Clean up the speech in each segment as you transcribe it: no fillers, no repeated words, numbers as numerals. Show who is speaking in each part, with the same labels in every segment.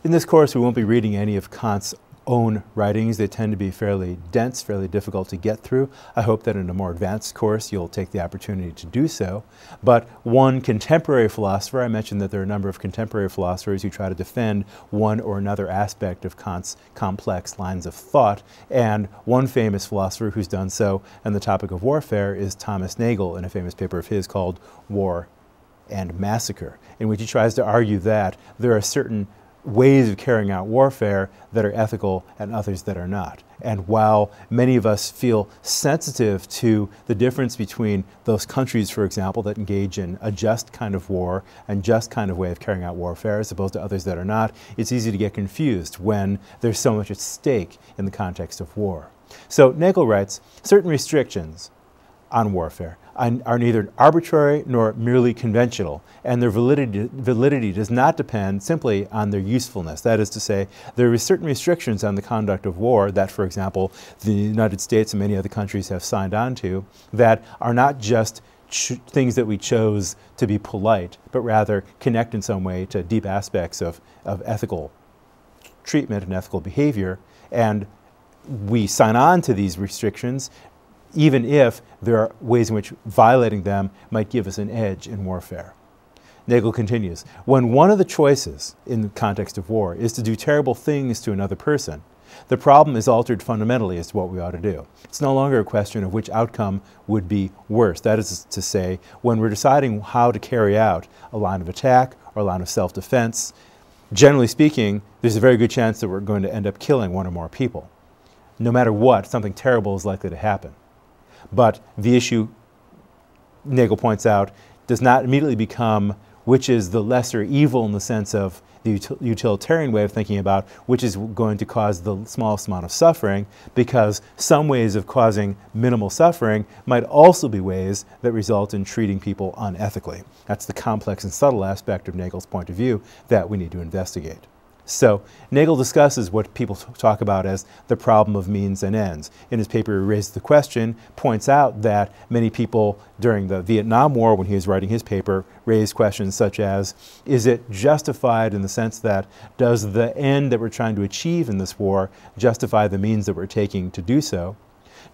Speaker 1: In this course, we won't be reading any of Kant's own writings. They tend to be fairly dense, fairly difficult to get through. I hope that in a more advanced course you'll take the opportunity to do so. But one contemporary philosopher, I mentioned that there are a number of contemporary philosophers who try to defend one or another aspect of Kant's complex lines of thought, and one famous philosopher who's done so on the topic of warfare is Thomas Nagel in a famous paper of his called War and Massacre, in which he tries to argue that there are certain ways of carrying out warfare that are ethical and others that are not. And while many of us feel sensitive to the difference between those countries, for example, that engage in a just kind of war and just kind of way of carrying out warfare as opposed to others that are not, it's easy to get confused when there's so much at stake in the context of war. So Nagel writes, certain restrictions on warfare are neither arbitrary nor merely conventional, and their validity does not depend simply on their usefulness. That is to say, there are certain restrictions on the conduct of war that, for example, the United States and many other countries have signed on to that are not just things that we chose to be polite, but rather connect in some way to deep aspects of ethical treatment and ethical behavior. And we sign on to these restrictions even if there are ways in which violating them might give us an edge in warfare. Nagel continues, when one of the choices in the context of war is to do terrible things to another person, the problem is altered fundamentally as to what we ought to do. It's no longer a question of which outcome would be worse. That is to say, when we're deciding how to carry out a line of attack or a line of self-defense, generally speaking, there's a very good chance that we're going to end up killing one or more people. No matter what, something terrible is likely to happen. But the issue, Nagel points out, does not immediately become which is the lesser evil in the sense of the utilitarian way of thinking about which is going to cause the smallest amount of suffering, because some ways of causing minimal suffering might also be ways that result in treating people unethically. That's the complex and subtle aspect of Nagel's point of view that we need to investigate. So Nagel discusses what people talk about as the problem of means and ends. In his paper, he raises the question, points out that many people during the Vietnam War, when he was writing his paper, raised questions such as, is it justified in the sense that does the end that we're trying to achieve in this war justify the means that we're taking to do so?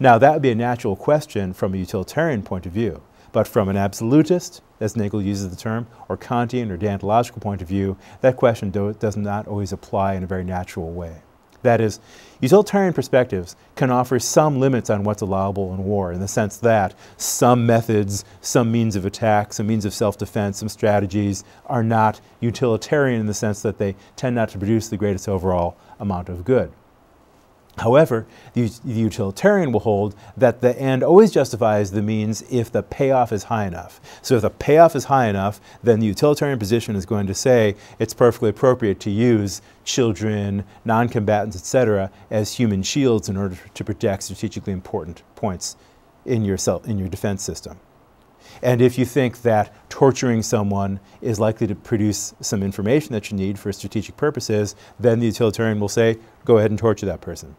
Speaker 1: Now, that would be a natural question from a utilitarian point of view. But from an absolutist, as Nagel uses the term, or Kantian or deontological point of view, that question does not always apply in a very natural way. That is, utilitarian perspectives can offer some limits on what's allowable in war, in the sense that some methods, some means of attack, some means of self-defense, some strategies are not utilitarian in the sense that they tend not to produce the greatest overall amount of good. However, the utilitarian will hold that the end always justifies the means if the payoff is high enough. So if the payoff is high enough, then the utilitarian position is going to say it's perfectly appropriate to use children, non-combatants, etc., as human shields in order to protect strategically important points in your defense system. And if you think that torturing someone is likely to produce some information that you need for strategic purposes, then the utilitarian will say, go ahead and torture that person.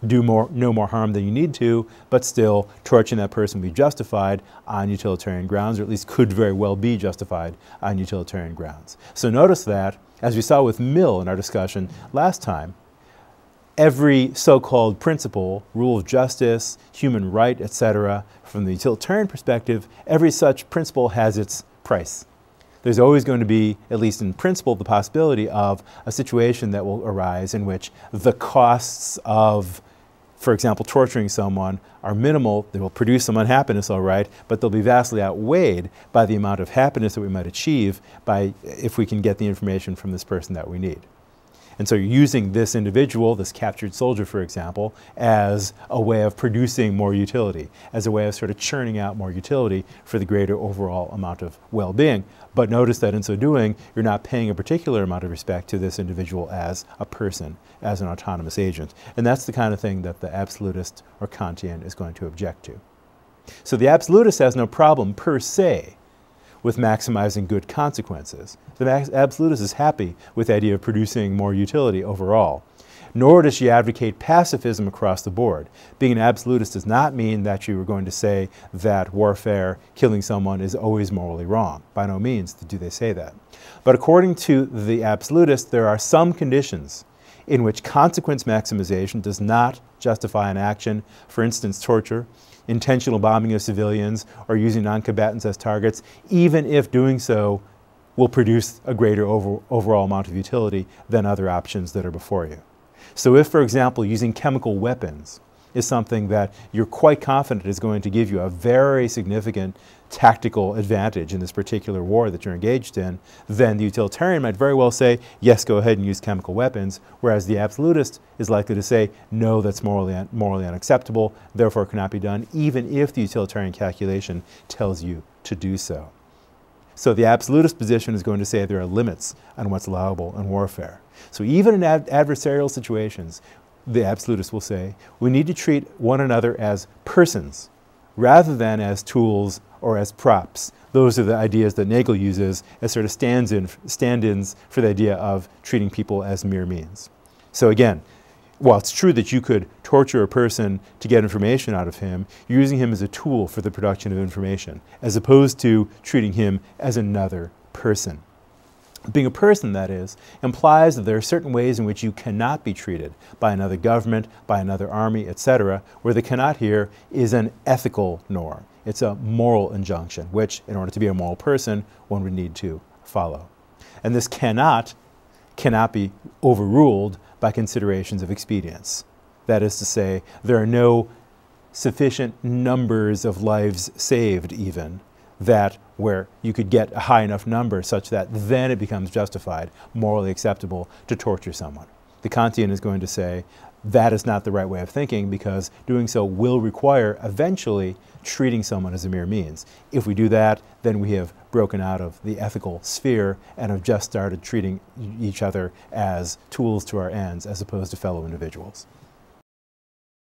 Speaker 1: Do no more harm than you need to, but still torturing that person will be justified on utilitarian grounds, or at least could very well be justified on utilitarian grounds. So notice that, as we saw with Mill in our discussion last time, every so-called principle, rule of justice, human right, etc., from the utilitarian perspective, every such principle has its price. There's always going to be, at least in principle, the possibility of a situation that will arise in which the costs of, for example, torturing someone are minimal. They will produce some unhappiness, all right, but they'll be vastly outweighed by the amount of happiness that we might achieve if we can get the information from this person that we need. And so you're using this individual, this captured soldier, for example, as a way of producing more utility, as a way of sort of churning out more utility for the greater overall amount of well-being. But notice that in so doing, you're not paying a particular amount of respect to this individual as a person, as an autonomous agent. And that's the kind of thing that the absolutist or Kantian is going to object to. So the absolutist has no problem per se with maximizing good consequences. The absolutist is happy with the idea of producing more utility overall. nor does she advocate pacifism across the board. Being an absolutist does not mean that you are going to say that warfare, killing someone, is always morally wrong. By no means do they say that. But according to the absolutist, there are some conditions in which consequence maximization does not justify an action, for instance, torture, intentional bombing of civilians, or using non-combatants as targets, even if doing so will produce a greater overall amount of utility than other options that are before you. So if, for example, using chemical weapons is something that you're quite confident is going to give you a very significant tactical advantage in this particular war that you're engaged in, then the utilitarian might very well say, yes, go ahead and use chemical weapons, whereas the absolutist is likely to say, no, that's morally unacceptable, therefore it cannot be done, even if the utilitarian calculation tells you to do so. So the absolutist position is going to say there are limits on what's allowable in warfare. So even in adversarial situations, the absolutist will say, we need to treat one another as persons rather than as tools or as props. Those are the ideas that Nagel uses as sort of stand-ins for the idea of treating people as mere means. So again, while it's true that you could torture a person to get information out of him, you're using him as a tool for the production of information, as opposed to treating him as another person. Being a person, that is, implies that there are certain ways in which you cannot be treated by another government, by another army, etc., where the cannot here is an ethical norm. It's a moral injunction, which, in order to be a moral person, one would need to follow. And this cannot be overruled by considerations of expedience. That is to say, there are no sufficient numbers of lives saved, even, that where you could get a high enough number such that then it becomes justified, morally acceptable to torture someone. The Kantian is going to say that is not the right way of thinking, because doing so will require eventually treating someone as a mere means. If we do that, then we have broken out of the ethical sphere and have just started treating each other as tools to our ends as opposed to fellow individuals.